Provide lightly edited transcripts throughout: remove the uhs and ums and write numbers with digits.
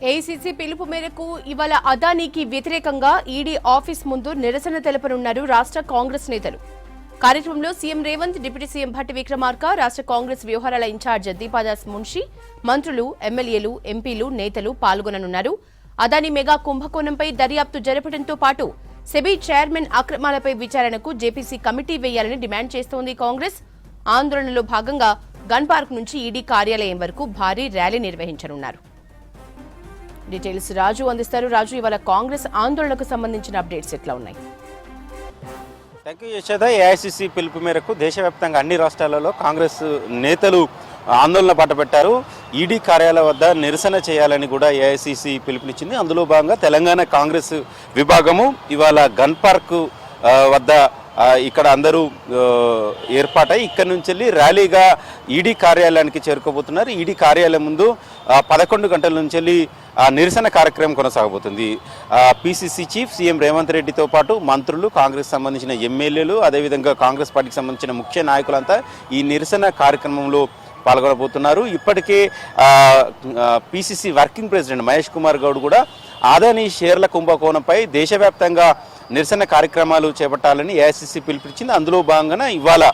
AICC పిలుపు మేరకు ఇవాళ అదానీకి వ్యతిరేకంగా ఈడీ ఆఫీస్ ముందు నిరసన తెలపనున్నారు రాష్ట్ర కాంగ్రెస్ నేతలు. కార్యక్రమంలో CM Revanth, deputy CM Bhatti Vikramarka, రాష్ట్ర కాంగ్రెస్ వ్యవహారాల ఇన్ఛార్జ్ దీపాదాస్ మున్షి, మంత్రులు, ఎమ్మెల్యేలు, ఎంపీలు, నేతలు పాల్గొననున్నారు. అదానీ మెగా కుంభకోణంపై దర్యాప్తు జరపడంతో పాటు సెబీ చైర్మన్ అక్రమాలపై విచారణకు జేపీసీ కమిటీ వేయాలని డిమాండ్ చేస్తోంది కాంగ్రెస్. ఆందోళనలో భాగంగా గన్ పార్క్ నుంచి ఈడీ కార్యాలయం వరకు భారీ ర్యాలీ నిర్వహించనున్నారు. డీటెయిల్స్ రాజు అందిస్తారు. రాజు, ఇవాళ కాంగ్రెస్ ఆందోళనకు సంబంధించిన అప్డేట్స్ ఎట్లా ఉన్నాయి? Thank you Yashoda. ఏఐసీసీ పిలుపు మేరకు దేశవ్యాప్తంగా అన్ని రాష్ట్రాలలో కాంగ్రెస్ నేతలు ఆందోళన బాటపెట్టారు. ఈడీ కార్యాలయం వద్ద నిరసన చేయాలని కూడా ఏఐసీసీ పిలుపునిచ్చింది. అందులో భాగంగా తెలంగాణ కాంగ్రెస్ విభాగము ఇవాళ గన్ పార్క్ వద్ద ఇక్కడ అందరూ ఏర్పాటై ఇక్కడ నుంచి వెళ్ళి ర్యాలీగా ఈడీ కార్యాలయానికి చేరుకోబోతున్నారు. ఈడీ కార్యాలయం ముందు 11 గంటల నుంచి వెళ్ళి నిరసన కార్యక్రమం కొనసాగబోతుంది. పీసీసీ చీఫ్ సీఎం రేవంత్ రెడ్డితో పాటు మంత్రులు, కాంగ్రెస్ సంబంధించిన ఎమ్మెల్యేలు, అదేవిధంగా కాంగ్రెస్ పార్టీకి సంబంధించిన ముఖ్య నాయకులంతా ఈ నిరసన కార్యక్రమంలో పాల్గొనబోతున్నారు. ఇప్పటికే PCC working president Mahesh Kumar Goud కూడా అదానీ షేర్ల కుంభకోణంపై దేశవ్యాప్తంగా నిరసన కార్యక్రమాలు చేపట్టాలని ఏఐసీసీ పిలుపునిచ్చింది. అందులో భాగంగా ఇవాళ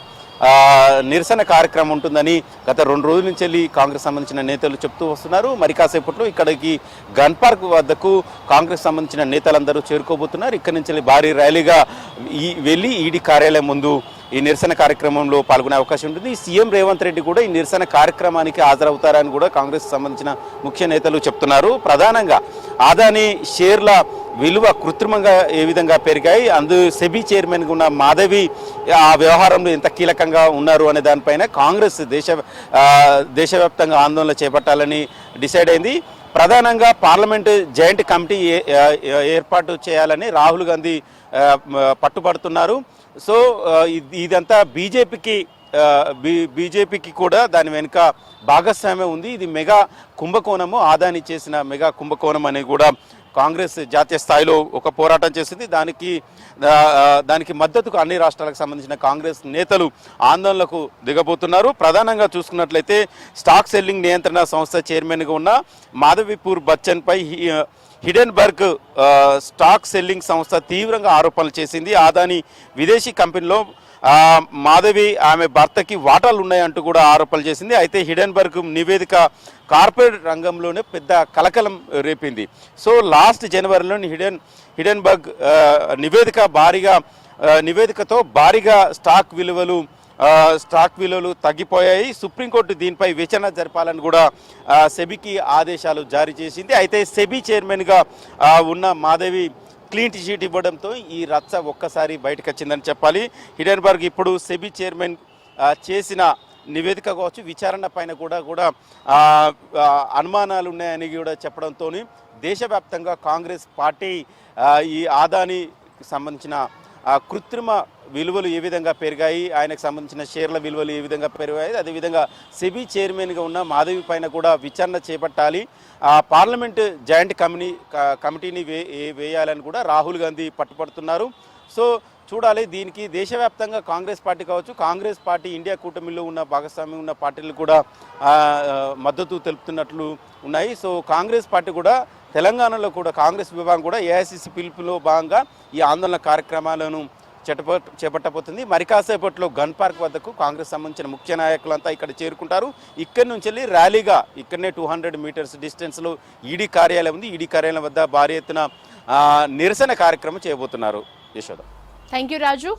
నిరసన కార్యక్రమం ఉంటుందని గత 2 రోజుల నుంచి వెళ్ళి కాంగ్రెస్ సంబంధించిన నేతలు చెప్తూ వస్తున్నారు. మరి కాసేపట్లో ఇక్కడికి గన్ పార్క్ వద్దకు కాంగ్రెస్ సంబంధించిన నేతలందరూ చేరుకోబోతున్నారు. ఇక్కడి నుంచి వెళ్ళి భారీ ర్యాలీగా వెళ్ళి ఈడీ కార్యాలయం ముందు ఈ నిరసన కార్యక్రమంలో పాల్గొనే అవకాశం ఉంటుంది. సీఎం రేవంత్ రెడ్డి కూడా ఈ నిరసన కార్యక్రమానికి హాజరవుతారని కూడా కాంగ్రెస్ సంబంధించిన ముఖ్య నేతలు చెప్తున్నారు. ప్రధానంగా అదానీ షేర్ల విలువ కృత్రిమంగా ఏ విధంగా పెరిగాయి, సెబీ చైర్మన్గా ఉన్న మాధవి ఆ వ్యవహారంలో ఎంత కీలకంగా ఉన్నారు అనే దానిపైన కాంగ్రెస్ దేశవ్యాప్తంగా ఆందోళన చేపట్టాలని డిసైడ్ అయింది. ప్రధానంగా పార్లమెంటు జాయింట్ కమిటీ ఏర్పాటు చేయాలని రాహుల్ గాంధీ పట్టుబడుతున్నారు. సో ఇదంతా బీజేపీకి కూడా దాని వెనుక భాగస్వామ్యం ఉంది. ఇది మెగా కుంభకోణము, అదానీ చేసిన మెగా కుంభకోణం అని కూడా కాంగ్రెస్ జాతీయ స్థాయిలో ఒక పోరాటం చేసింది. దానికి మద్దతుకు అన్ని రాష్ట్రాలకు సంబంధించిన కాంగ్రెస్ నేతలు ఆందోళనకు దిగబోతున్నారు. ప్రధానంగా చూసుకున్నట్లయితే స్టాక్ సెల్లింగ్ నియంత్రణ సంస్థ చైర్మన్గా ఉన్న మాధవీపూర్ బచ్చన్పై హిడెన్బర్గ్ స్టాక్ సెల్లింగ్ సంస్థ తీవ్రంగా ఆరోపణలు చేసింది. అదానీ విదేశీ కంపెనీలో మాధవి ఆమె భర్తకి వాటాలు ఉన్నాయంటూ కూడా ఆరోపణలు చేసింది. అయితే హిడెన్బర్గ్ నివేదిక కార్పొరేట్ రంగంలోనే పెద్ద కలకలం రేపింది. సో లాస్ట్ జనవరిలోని హిడెన్బర్గ్ నివేదికతో భారీగా స్టాక్ విలువలు తగ్గిపోయాయి. సుప్రీంకోర్టు దీనిపై విచారణ జరపాలని కూడా సెబీకి ఆదేశాలు జారీ చేసింది. అయితే సెబీ చైర్మన్గా ఉన్న మాధవి క్లీన్ షీట్ ఇవ్వడంతో ఈ రచ్చ ఒక్కసారి బయటకు వచ్చిందని చెప్పాలి. హిడెన్బర్గ్ ఇప్పుడు సెబీ చైర్మన్ చేసిన నివేదిక కావచ్చు, విచారణ పైన కూడా అనుమానాలు ఉన్నాయని కూడా చెప్పడంతో దేశవ్యాప్తంగా కాంగ్రెస్ పార్టీ ఈ అదానీకి సంబంధించిన కృత్రిమ విలువలు ఏ విధంగా పెరిగాయి, ఆయనకు సంబంధించిన షేర్ల విలువలు ఏ విధంగా పెరిగాయి, అదేవిధంగా సెబీ చైర్మన్గా ఉన్న మాధవి పైన కూడా విచారణ చేపట్టాలి, పార్లమెంటు జాయింట్ కమిటీని వేయాలని కూడా రాహుల్ గాంధీ పట్టుపడుతున్నారు. సో చూడాలి, దీనికి దేశవ్యాప్తంగా కాంగ్రెస్ పార్టీ కావచ్చు, కాంగ్రెస్ పార్టీ ఇండియా కూటమిలో ఉన్న భాగస్వామ్యం ఉన్న పార్టీలు కూడా మద్దతు తెలుపుతున్నట్లు ఉన్నాయి. సో కాంగ్రెస్ పార్టీ కూడా తెలంగాణలో కూడా కాంగ్రెస్ విభాగం కూడా ఏఐసీసీ పిలుపులో భాగంగా ఈ ఆందోళన కార్యక్రమాలను చేపట్టబోతుంది. మరి కాసేపట్లో గన్ పార్క్ వద్దకు కాంగ్రెస్ సంబంధించిన ముఖ్య నాయకులంతా ఇక్కడ చేరుకుంటారు. ఇక్కడి నుంచి వెళ్ళి ర్యాలీగా ఇక్కడనే 200 మీటర్స్ డిస్టెన్స్లో ఈడీ కార్యాలయం ఉంది. ఈడీ కార్యాలయం వద్ద భారీ ఎత్తున నిరసన కార్యక్రమం చేయబోతున్నారు. యశోద. Thank you Raju.